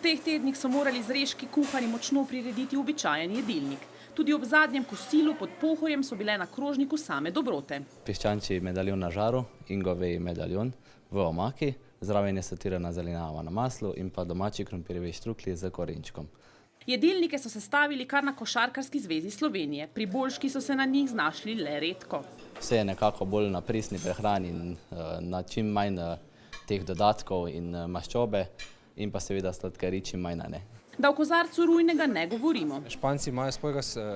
teh tednih so morali zreški kuharji močno prirediti običajen jedilnik. Tudi ob zadnjem kosilu pod Pohorjem so bile na krožniku same dobrote. Piščančji medaljon na žaru in goveji medaljon v omaki, zraven je satirana zelenjava na maslu in pa domači krompirjevi štruklji z korenčkom. Jedilnike so sestavili kar na Košarkarski zvezi Slovenije. Priboljški so se na njih znašli le redko. Vse je nekako bolj na pristni prehrani in na čim manj teh dodatkov in maščobe in pa seveda sladkarij čim manj ne. Da o kozarcu rujnega ne govorimo. Španci imajo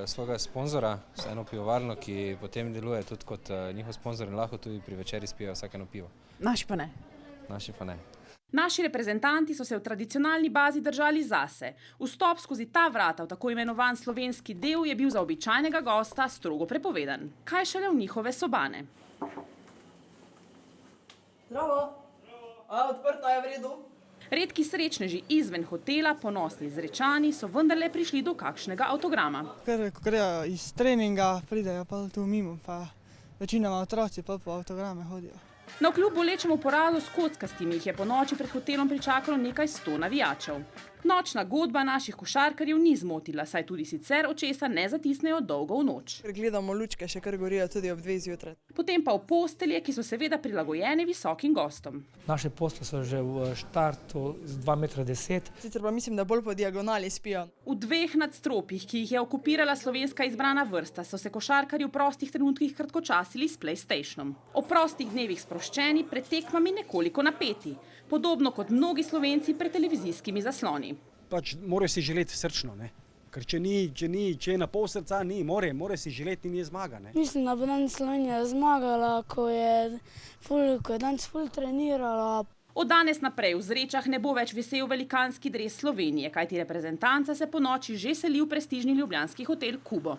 svojega sponzora, eno pivovarno, ki potem deluje tudi kot njihov sponzor in lahko tudi pri večeri spijo vsakeno pivo. Naši pa ne. Naši pa ne. Naši reprezentanti so se v tradicionalni bazi držali zase. Vstop skozi ta vrata v tako imenovan slovenski del je bil za običajnega gosta strogo prepovedan. Kaj šele v njihove sobane. Zdravo. Odprto je v redu. Redki srečneži izven hotela, ponosni Zrečani, so vendarle prišli do kakšnega avtograma. Ko grejo iz treninga, pridejo pa tu mimo, pa večinoma otroci pa po avtograme hodijo. Navkljub bolečemu porazu s kockastimi jih je po noči pred hotelom pričakalo nekaj 100 navijačev. Nočna godba naših košarkarjev ni zmotila, saj tudi sicer očesa ne zatisnejo dolgo v noč. Gledamo lučke, še kar gorijo tudi ob 2 zjutraj. Potem pa v postelje, ki so seveda prilagojene visokim gostom. Naše postelje so že v štartu z 2,10 m. Sicer pa mislim, da bolj po diagonali spijo. V 2 nadstropjih, ki jih je okupirala slovenska izbrana vrsta, so se košarkarji v prostih trenutkih kratkočasili s PlayStationom. O prostih dnevih sproščeni, pred tekmami nekoliko napeti. Podobno kot mnogi Slovenci pred televizijskimi zasloni. Pač morajo si želeti srčno, ne? Ker če je na pol srca, mora si želeti in je zmaga, ne? Mislim, da bo danes Slovenija zmagala, ko je danes ful trenirala. Od danes naprej v Zrečah ne bo več visel velikanski dres Slovenije, kajti reprezentanca se po noči že seli v prestižni ljubljanski hotel Kubo.